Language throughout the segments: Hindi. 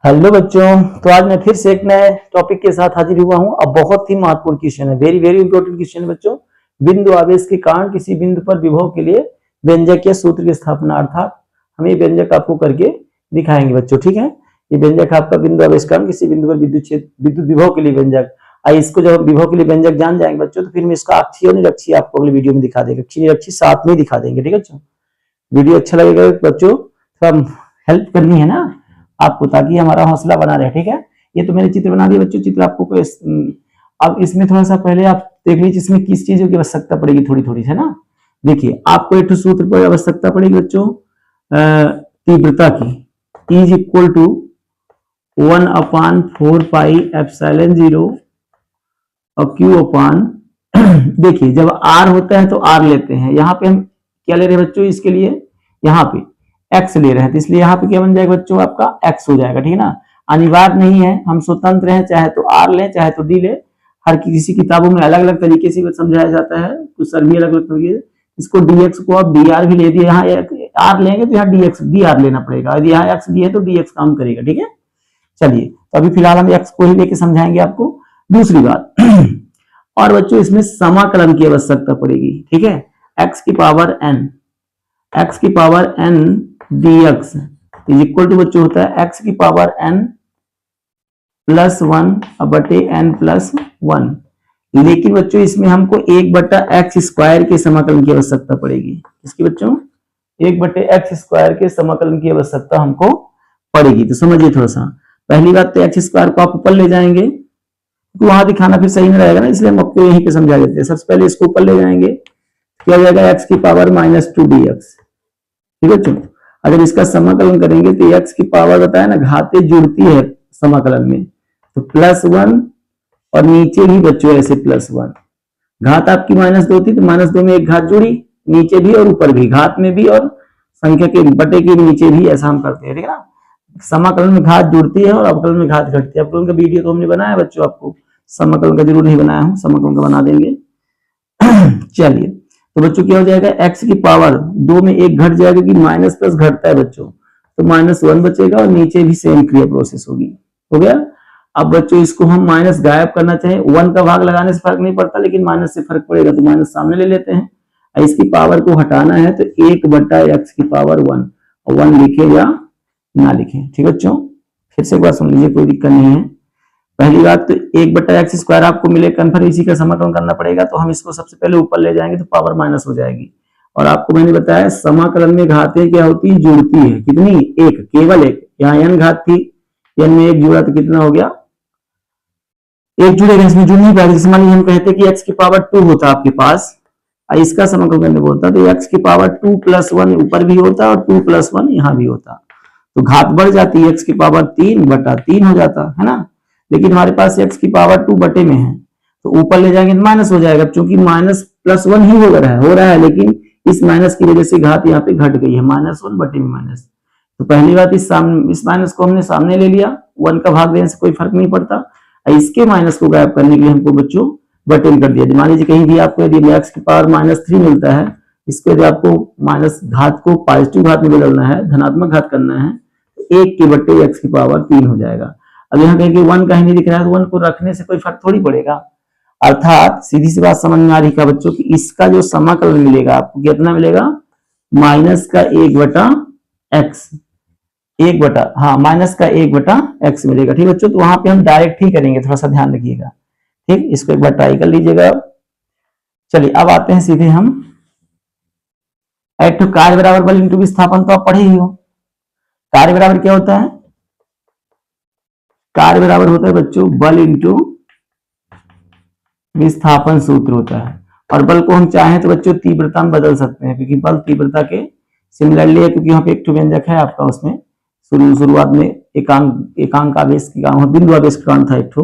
हेलो बच्चों। तो आज मैं फिर से एक नए टॉपिक के साथ हाजिर हुआ हूं। अब बहुत ही महत्वपूर्ण क्वेश्चन है, वेरी वेरी इंपॉर्टेंट क्वेश्चन है बच्चों। बिंदु आवेश के कारण किसी बिंदु पर विभव के लिए व्यंजक या सूत्र की स्थापना, अर्थात हम ये व्यंजक आपको करके दिखाएंगे बच्चों। ठीक है, ये व्यंजक आपका बिंदु आवेश कारण किसी बिंदु पर विद्युत विभव के लिए व्यंजक। इसको जब विभव के लिए व्यंजक जान जाएंगे बच्चों, तो फिर मैं इसका अक्षीय और निरक्षीय आपको अगले वीडियो में दिखा देंगे। अक्षीय निरक्षीय साथ में दिखा देंगे। ठीक है बच्चों, वीडियो अच्छा लगेगा बच्चों, थोड़ा हेल्प करनी है ना आपको, ताकि हमारा हौसला बना रहे। ठीक है, ये तो मैंने चित्र बना दिया बच्चों। चित्र आपको अब इसमें थोड़ा सा पहले आप देख लीजिए इसमें किस चीजों की आवश्यकता पड़ेगी, थोड़ी थोड़ी है ना। देखिए, आपको एक सूत्र पर आवश्यकता पड़ेगी बच्चों तीव्रता की, E इज इक्वल टू 1/4πε0 और Q अपान देखिए, जब R होता है तो R लेते हैं। यहाँ पे हम क्या ले रहे हैं बच्चों, इसके लिए यहाँ पे x ले रहे हैं, तो इसलिए यहाँ पे क्या बन जाएगा बच्चों, आपका x हो जाएगा। ठीक है ना, अनिवार्य नहीं है, हम स्वतंत्र हैं, चाहे तो r लें चाहे तो d ले। हर किसी किताबों में अलग अलग तरीके से समझाया जाता है, कुछ सर भी अलग अलग तरीके। इसको dx को आप dr भी ले दिए, यहाँ r लेंगे तो यहाँ dr लेना पड़ेगा, यदि यहाँ x दिए तो dx काम करेगा। ठीक है, चलिए, तो अभी फिलहाल हम x को ही लेके समझाएंगे आपको। दूसरी बात और बच्चों, इसमें समाकलन की आवश्यकता पड़ेगी। ठीक है, x की power n dx is equal to बच्चों होता है x की पावर n प्लस 1/n+1। लेकिन बच्चों इसमें हमको 1/x² के समाकलन की आवश्यकता पड़ेगी। इसकी बच्चों 1/x² के समाकलन की आवश्यकता हमको पड़ेगी। तो समझिए थोड़ा सा, पहली बात तो x² को आप ऊपर ले जाएंगे, तो वहां दिखाना फिर सही नहीं रहेगा ना, इसलिए हम आपको यहीं पे समझा देते हैं। सबसे पहले इसको ऊपर ले जाएंगे, क्या हो जाएगा x की पावर -2 dx। ठीक है बच्चों, अगर इसका समाकलन करेंगे तो x की पावर बताया ना, घातें जुड़ती है समाकलन में, तो +1 और नीचे भी बच्चों ऐसे +1। घात आपकी -2 थी तो -2 में एक घात जुड़ी, नीचे भी और ऊपर भी, घात में भी और संख्या के बटे के नीचे भी, ऐसा हम करते हैं। ठीक है ना, समाकलन में घात जुड़ती है और अवकलन में घात घटती है। अवकलन का वीडियो तो हमने बनाया बच्चों, आपको समाकलन का जरूर नहीं बनाया हूं, समाकलन का बना देंगे। चलिए, तो बच्चों क्या हो जाएगा, x की पावर 2 में एक घट जाएगा, क्योंकि माइनस प्लस घटता है बच्चों, तो -1 बचेगा और नीचे भी सेम क्रिया प्रोसेस होगी। हो गया। अब बच्चों इसको हम माइनस गायब करना चाहें, 1 का भाग लगाने से फर्क नहीं पड़ता, लेकिन माइनस से फर्क पड़ेगा, तो माइनस सामने ले लेते हैं। इसकी पावर को हटाना है तो 1/x की पावर 1, और 1 लिखे या ना लिखे। ठीक है बच्चों, फिर से एक बार सुन लीजिए, कोई दिक्कत नहीं है। पहली बात तो 1/x² आपको मिले, कन्फर्म इसी का समाकलन करना पड़ेगा, तो हम इसको सबसे पहले ऊपर ले जाएंगे तो पावर माइनस हो जाएगी। और आपको मैंने बताया समाकलन में घातें क्या होती है, जुड़ती है। कितनी? एक, केवल एक। यहाँ n घात थी, n में एक जुड़ा तो कितना हो गया, एक जुड़ेगा, इसमें जुड़ नहीं पाएगा। जैसे मान लीजिए हम कहते कि x की पावर 2 होता आपके पास, इसका समाकलन करने को होता तो x की पावर 2 + 1 ऊपर भी होता और 2 + 1 यहाँ भी होता, तो घात बढ़ जाती है, x की पावर 3/3 हो जाता है ना। लेकिन हमारे पास x की पावर 2 बटे में है, तो ऊपर ले जाएंगे तो माइनस हो जाएगा, क्योंकि -+1 ही हो रहा है, लेकिन इस माइनस की वजह से घात यहाँ पे घट गई है, -1 बटे में माइनस। तो पहली बात, इस माइनस को हमने सामने ले लिया, 1 का भाग देने से कोई फर्क नहीं पड़ता। इसके माइनस को गायब करने के लिए हमको बच्चों बटे में कर दिया। मान लीजिए कहीं भी आपको यदि x की पावर -3 मिलता है, इसको यदि आपको माइनस घात को पॉजिटिव घात में बदलना है, धनात्मक घात करना है, तो 1 के बटे x की पावर 3 हो जाएगा। अब यहाँ कहीं 1 कहीं नहीं दिख रहा है, तो 1 को रखने से कोई फर्क थोड़ी पड़ेगा। अर्थात सीधी सी बात समझ में आ रही है बच्चों की, इसका जो समाकलन मिलेगा आपको कितना मिलेगा, -1/x, -1/x मिलेगा। ठीक बच्चों, तो वहां पे हम डायरेक्ट ही करेंगे, थोड़ा सा ध्यान रखिएगा। ठीक, इसको एक बार ट्राई कर लीजिएगा। चलिए, अब आते हैं सीधे हम एक कार्य बराबर बल इंटू विस्थापन, तो आप पढ़े ही हो। कार्य बराबर क्या होता है, कार्य बराबर होता है बच्चों बल इंटू विस्थापन सूत्र होता है। और बल को हम चाहें तो बच्चों तीव्रता में बदल सकते हैं, क्योंकि बल तीव्रता के सिमिलरली है, क्योंकि यहाँ पे एक व्यंजक है आपका, उसमें शुरुआत में एकांक आवेश के कारण, बिंदु आवेश के कारण था एक ठो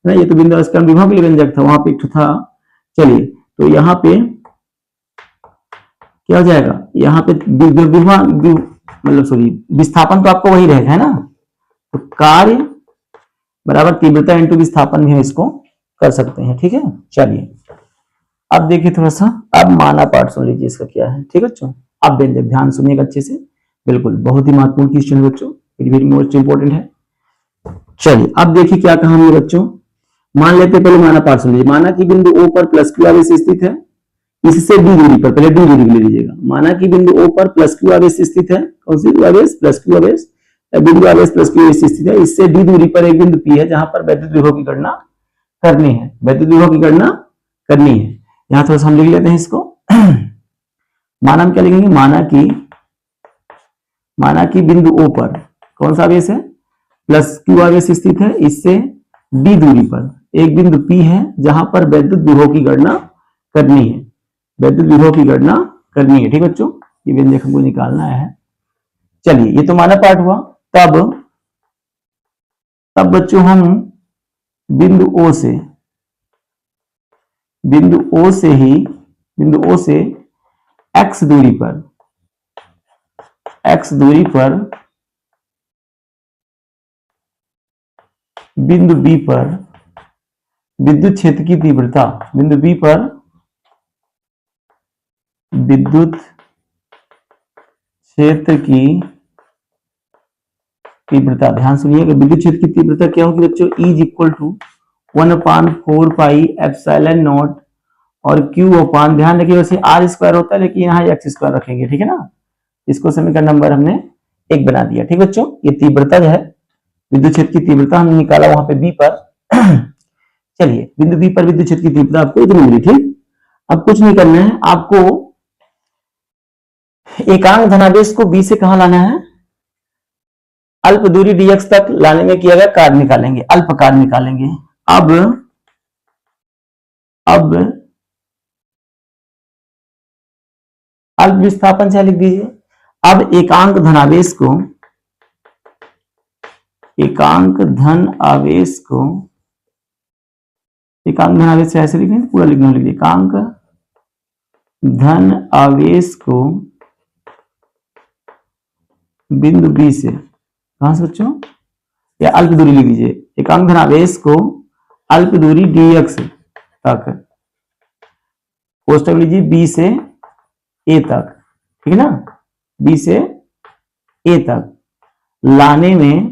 ना, ये तो बिंदु आवेश के कारण विभव के लिए व्यंजक था, वहां पे एक ठो था। चलिए, तो यहाँ पे क्या हो जाएगा, यहाँ पे विस्थापन तो आपको वही रहेगा है ना, तो कार्य बराबर तीव्रता इंटू विस्थापन भी इसको कर सकते हैं। ठीक है, चलिए अब देखिए थोड़ा सा, अब माना पार्ट सुन लीजिए इसका क्या है। ठीक है बच्चों, अब व्यंजक ध्यान सुनिएगा अच्छे से, बिल्कुल बहुत ही महत्वपूर्ण क्वेश्चन है बच्चों, वेरी वेरी मोस्ट इंपोर्टेंट है। चलिए अब देखिए क्या कहा हमने बच्चों। मान लेते हैं, पहले माना पार्ट सुन लीजिए। माना कि बिंदु O पर प्लस क्यू आवेश स्थित है, इससे डी दूरी पर, पहले डी दूरी ले लीजिएगा। माना कि बिंदु O पर प्लस क्यू आवेश स्थित है, कौन सी आवेश? प्लस क्यू आवेश, बिंदु आवेश प्लस क्यू आवेश स्थित है, इससे डी दूरी पर एक बिंदु P है जहां पर वैद्युत विभव की गणना करनी है, वैद्युत विभव की गणना करनी है। यहां थोड़ा सा हम लिख लेते हैं इसको। माना हम क्या लिखेंगे? माना कि बिंदु O पर कौन सा आवेश है? प्लस क्यू आवेश स्थित है, इससे डी दूरी पर एक बिंदु P है जहां पर वैद्युत विभव की गणना करनी है, वैद्युत विभव की गणना करनी है। ठीक बच्चों, ये व्यंजक हमको निकालना है। चलिए ये तो माना पार्ट हुआ। तब बच्चों हम बिंदु O से x दूरी पर बिंदु B पर विद्युत क्षेत्र की तीव्रता, बिंदु B पर विद्युत क्षेत्र की तीव्रता, ध्यान सुनिएगा, विद्युत क्षेत्र की तीव्रता क्या होगी बच्चों? E is equal to 1/4 pi epsilon naught और Q अपान, ध्यान रखिए वैसे R स्क्वायर होता है लेकिन यहाँ x स्क्वायर रखेंगे, ठीक है ना। इसको समीकरण नंबर हमने 1 बना दिया। ठीक बच्चों, ये तीव्रता जो है विद्युत क्षेत्र की तीव्रता हमने निकाला वहां पे B पर। चलिए बिंदु B पर विद्युत क्षेत्र की तीव्रता आपको इतनी मिली। ठीक, अब कुछ नहीं करना है आपको, एकांक धनावेश को B से कहां लाना है? अल्प दूरी dx तक लाने में किया गया कार्य निकालेंगे, अल्प कार्य निकालेंगे। अब अल्प विस्थापन से लिख दीजिए। अब एकांक धन आवेश को एकांक धन आवेश से ऐसे लिखें, पूरा लिखना, लिखिए एकांक धन आवेश को बिंदु बी से, कहां से बच्चों? या अल्प दूरी लिख दीजिए, एकांक धन आवेश को अल्प दूरी dx तक, कोष्टक लीजिए बी से ए तक, ठीक है ना, बी से ए तक लाने में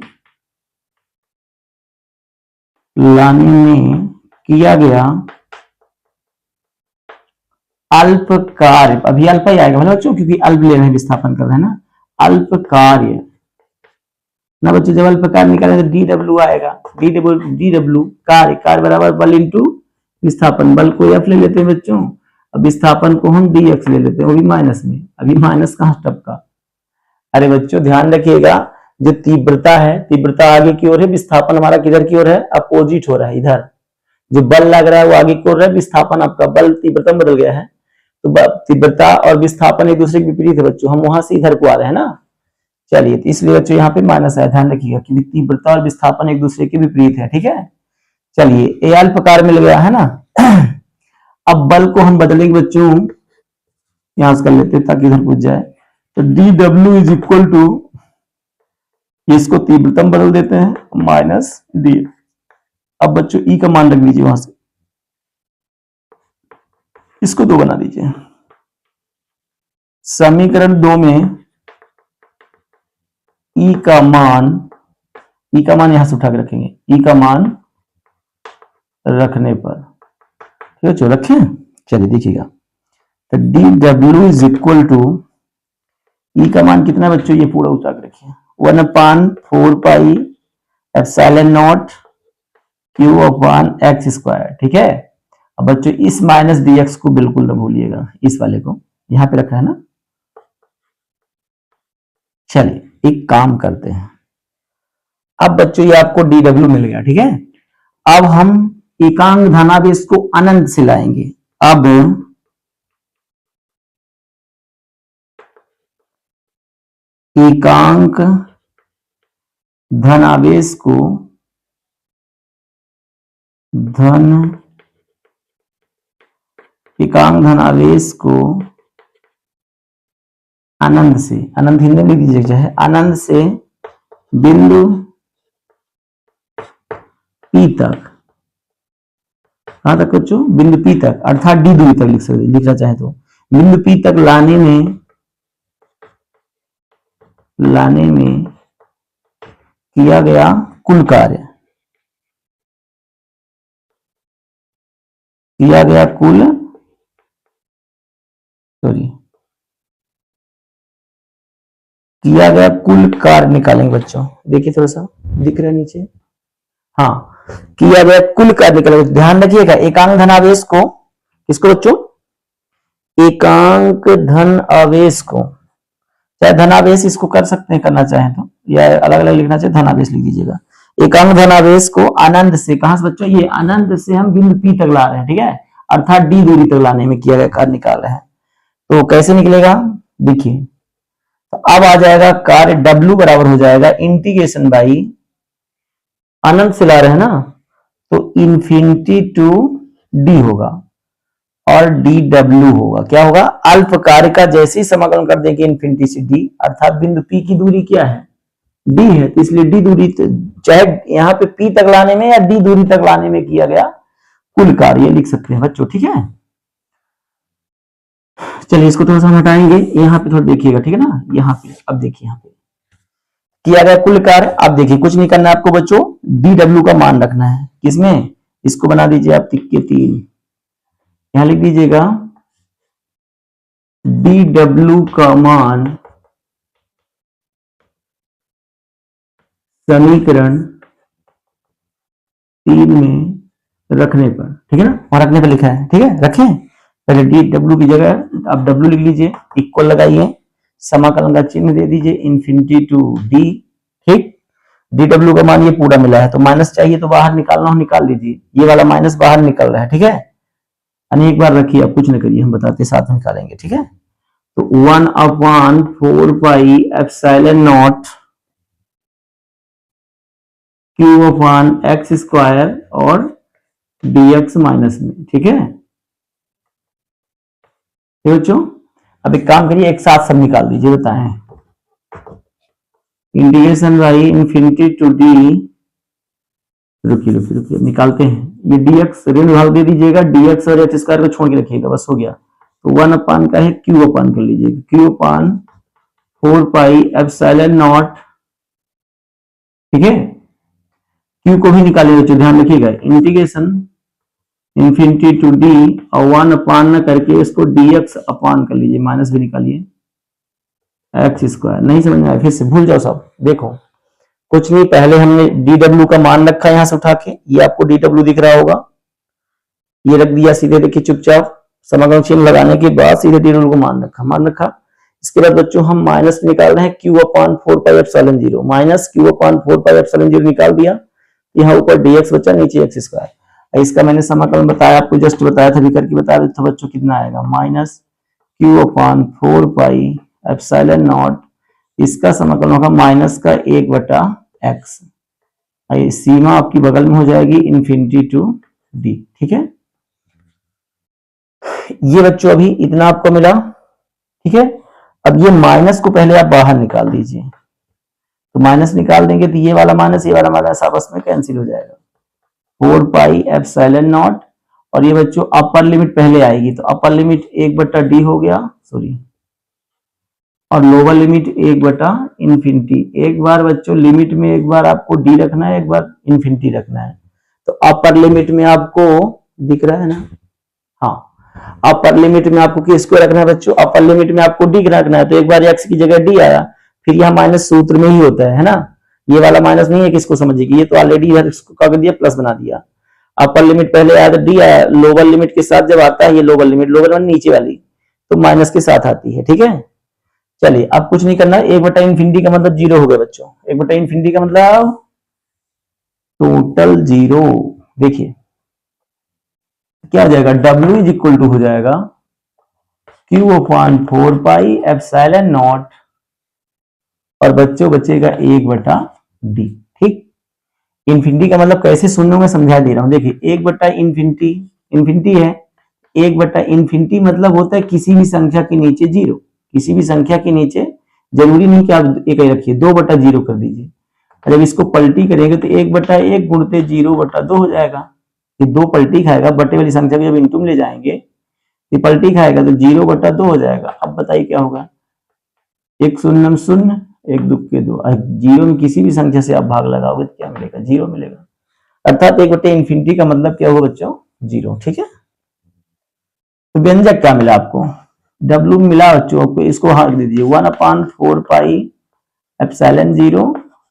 किया गया अल्प कार्य, अभी अल्प ही आएगा मतलब बच्चों, क्योंकि अल्प ले रहे हैं, विस्थापन कर रहे हैं ना, अल्प कार्य ना बच्चों। जब अल्प कार्य निकालेंगे तो डी डब्ल्यू आएगा, डी डब्ल्यू कार्य बराबर बल इंटू विस्थापन, बल को एफ ले लेते हैं बच्चों, अब विस्थापन को हम डी एक्स ले लेते हैं, वो भी माइनस में, अभी माइनस कहां टपका। अरे बच्चों ध्यान रखिएगा, जो तीव्रता है, तीव्रता आगे की ओर है, विस्थापन हमारा किधर की ओर है? अपोजिट हो रहा है, इधर। जो बल लग रहा है वो आगे की ओर है, विस्थापन आपका बल तीव्रता बदल गया है, तो तीव्रता और विस्थापन एक दूसरे के विपरीत है बच्चों, हम वहां से इधर को आ रहे हैं ना। चलिए तो इसलिए बच्चों यहाँ पे माइनस है, ध्यान रखिएगा कि तीव्रता और विस्थापन एक दूसरे के विपरीत है, ठीक है। चलिए ए अल्प कार्य मिल गया है ना। अब बल को हम बदलेंगे बच्चों, यहां से कर लेते हैं ताकि इधर पूछ जाए, तो D W is equal to, इसको तीव्रता में बदल देते हैं, माइनस डी। अब बच्चों ई का मान रख लीजिए वहां से, इसको 2 बना दीजिए। समीकरण 2 में ई का मान यहां से उठा के रखेंगे, ई का मान रखने पर, ठीक है, चलो रखें। चलिए देखिएगा, तो D W is equal to, e का मान कितना बच्चों? ये पूरा उठा के रखिए, 1/4 pi epsilon not Q upon x square, ठीक है। अब बच्चों इस माइनस dx को बिल्कुल न भूलिएगा, इस वाले को यहां पे रखा है ना। चलिए एक काम करते हैं, अब बच्चों ये आपको dw मिल गया, ठीक है। अब हम एकांक धनावेश को अनंत से लाएंगे। अब एकांक धनावेश को अनंत से, अनंत हिंदी में लिख दीजिए चाहे, अनंत से बिंदु P तक, कहां तक बच्चों? बिंदु P तक, अर्थात डी दूरी तक लिख सकते, लिखना चाहे तो, बिंदु P तक लाने में किया गया कुल कार्य, किया गया कुल, सॉरी, किया गया कुल कार्य निकालेंगे बच्चों। देखिए थोड़ा सा दिख रहा है नीचे, हाँ, किया गया कुल कार्य निकालेंगे। ध्यान रखिएगा एकांक धनावेश को, किसको बच्चों, एकांक धन आवेश को, चाहे धनावेश इसको कर सकते हैं करना चाहें तो, या अलग अलग लिखना चाहे धनावेश लिख दीजिएगा। एकांक धनावेश को अनंत से, कहां से बच्चों, ये अनंत से हम बिंदु P तक ला रहे हैं, ठीक है, अर्थात D दूरी तक लाने में किया गया कार्य निकाल रहे हैं। तो कैसे निकलेगा, देखिए, तो अब आ जाएगा कार्य W बराबर हो जाएगा इंटीग्रेशन बाई, अनंत से ला रहे हैं ना, तो इन्फिनिटी टू D होगा और dw होगा, क्या होगा, अल्प कार्य का जैसे ही समाकलन कर देंगे इन्फिनिटी से D, अर्थात बिंदु P की दूरी क्या है, D है, तो इसलिए D दूरी, चाहे यहाँ पे P तक लाने में या D दूरी तक लाने में किया गया कुल कार्य लिख सकते हैं बच्चों, ठीक है। चलिए इसको थोड़ा सा हटाएंगे, यहाँ पे थोड़ा देखिएगा, ठीक है ना, यहाँ पे अब देखिए, यहाँ पे किया गया कुल कार्य। अब देखिए कुछ नहीं करना है आपको बच्चों, dw का मान रखना है, किसमें, इसको बना दीजिए आप तिक्के 3, यहां लिख दीजिएगा dw का मान समीकरण 3 में रखने पर, ठीक है ना, वहां रखने पर लिखा है, ठीक है, रखें पहले dw की जगह आप w लिख लीजिए, इक्वल लगाइए, समाकलन का चिन्ह दे दीजिए इन्फिनिटी टू d, ठीक, dw का मान ये पूरा मिला है, तो माइनस चाहिए तो बाहर निकालना हो निकाल लीजिए, ये वाला माइनस बाहर निकल रहा है, ठीक है, एक बार रखिए, आप कुछ न करिए, हम बताते साथ में निकालेंगे, ठीक है। तो 1/4 pi epsilon not Q upon x square और dx माइनस में, ठीक है, ठीक बच्चों। अब एक काम करिए, एक साथ सब निकाल दीजिए, बताएं, integration by infinity to d, रुकिए रुकिए रुकिए निकालते हैं, ये dx ऋण भाग दे दीजिएगा, dx और एक्स स्क्वायर को छोड़ के रखिएगा, बस हो गया। तो 1 अपान का है q अपान कर लीजिएगा, q upon 4 pi epsilon not, ठीक है, q को भी निकालिएगा, तो ध्यान रखिएगा इंटीग्रेशन इन्फिनिटी टू d और 1 अपान न करके इसको dx अपान कर लीजिए, माइनस भी निकालिए, एक्स स्क्वायर, नहीं समझ में आया फिर से भूल जाओ सब, देखो कुछ नहीं, पहले हमने dw का मान रखा यहां से उठा के, ये आपको dw दिख रहा होगा, ये रख दिया सीधे, देखिए चुपचाप समाकलन चिन्ह लगाने के बाद सीधे dw को मान रखा। इसके बाद बच्चों हम माइनस निकाल रहे हैं q अपान 4 पाई एप्सिलॉन 0, माइनस q अपान 4 पाई एप्सिलॉन 0 निकाल दिया, यहाँ ऊपर dx बचा, नीचे एक्स स्क्वायर। इसका मैंने समाकलन बताया आपको, जस्ट बताया था, भी करके बता देता बच्चों कितना आएगा, minus q upon 4 pi epsilon not, इसका समाकलन होगा माइनस का 1/x, सीमा आपकी बगल में हो जाएगी इन्फिनिटी टू d, ठीक है। ये बच्चों अभी इतना आपको मिला, ठीक है। अब ये माइनस को पहले आप बाहर निकाल दीजिए, तो माइनस निकाल देंगे तो ये वाला माइनस आपस में कैंसिल हो जाएगा, 4 पाई एप्सिलॉन नॉट, और ये बच्चों अपर लिमिट पहले आएगी, तो अपर लिमिट 1/d हो गया, सॉरी, और लोअर लिमिट 1/इन्फिनिटी। एक बार बच्चों लिमिट में एक बार आपको d रखना है, एक बार इन्फिनिटी रखना है, तो अपर लिमिट में आपको दिख रहा है ना, हाँ, अपर लिमिट में आपको किसको रखना है बच्चों, अपर लिमिट में आपको d रखना है, तो एक बार x की जगह d आया, फिर यह माइनस सूत्र में ही होता है ना, ये वाला माइनस नहीं है, किसको समझिए, ये तो ऑलरेडी इधर इसको कर दिया, प्लस बना दिया, अपर लिमिट पहले आया तो d आया, लोअर लिमिट के साथ जब आता है ये लोअर लिमिट नीचे वाली तो माइनस के साथ आती है, ठीक है। चलिए अब कुछ नहीं करना, 1/इन्फिनिटी का मतलब 0 हो गया बच्चों, 1/इन्फिनिटी का मतलब टोटल 0, देखिए क्या आ जाएगा, W इज इक्वल टू हो जाएगा Q अपान 4 पाई एप्सिलॉन नॉट, और बच्चों बचेगा 1/d, ठीक। इन्फिनिटी का मतलब कैसे सुनने में समझा दे रहा हूं, देखिए 1/इन्फिनिटी, इन्फिनिटी है, 1/इन्फिनिटी मतलब होता है किसी भी संख्या के नीचे 0, किसी भी संख्या के नीचे, जरूरी नहीं कि आप एक ही रखिए, 2/0 कर दीजिए, जब इसको पलटी करेंगे तो 1/1 गुणते 0/2 हो जाएगा, ये 2 पलटी खाएगा, बटे वाली संख्या को जब इनटू में ले जाएंगे ये पलटी खाएगा तो 0/2 हो जाएगा। अब बताइए क्या होगा, 1 शून्यम 0, 1 दुक्के 2, 0 में किसी भी संख्या से आप भाग लगाओगे तो क्या मिलेगा, 0 मिलेगा, अर्थात 1/इन्फिनिटी का मतलब क्या होगा बच्चों, 0, ठीक है। तो व्यंजक क्या मिला आपको, W मिला बच्चों आपको, इसको हर दीजिए 1/4πε0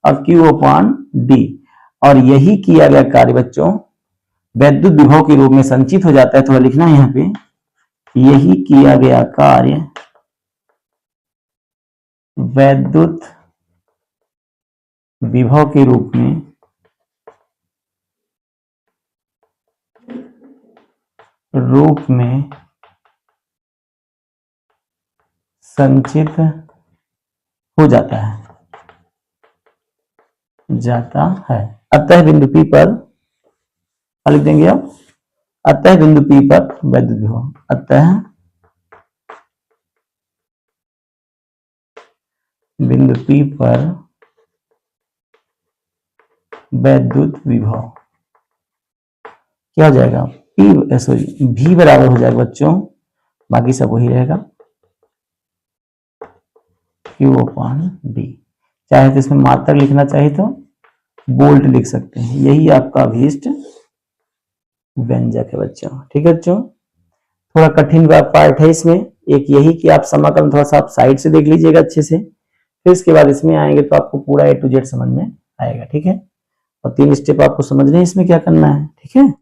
और Q/D, और यही किया गया कार्य बच्चों वैद्युत विभव के रूप में संचित हो जाता है। थोड़ा लिखना है यहाँ पे, यही किया गया कार्य वैद्युत विभव के रूप में संचित हो जाता है। अतः बिंदु P पर लिख देंगे आप, अतः बिंदु P पर वैद्युत विभव, अतः बिंदु P पर वैद्युत विभव क्या हो जाएगा, V बराबर हो जाएगा बच्चों, बाकी सब वही रहेगा Q/D। चाहे तो इसमें मात्रक लिखना चाहे तो बोल्ट लिख सकते हैं। यही आपका अभीष्ट व्यंजक है बच्चों। ठीक है बच्चों, थोड़ा कठिन पार्ट है इसमें एक यही कि आप समाकलन थोड़ा सा आप साइड से देख लीजिएगा अच्छे से, फिर इसके बाद इसमें आएंगे तो आपको पूरा A to Z समझ में आएगा। ठीक है, और 3 स्टेप आपको समझने हैं इसमें क्या करना है। ठीक है।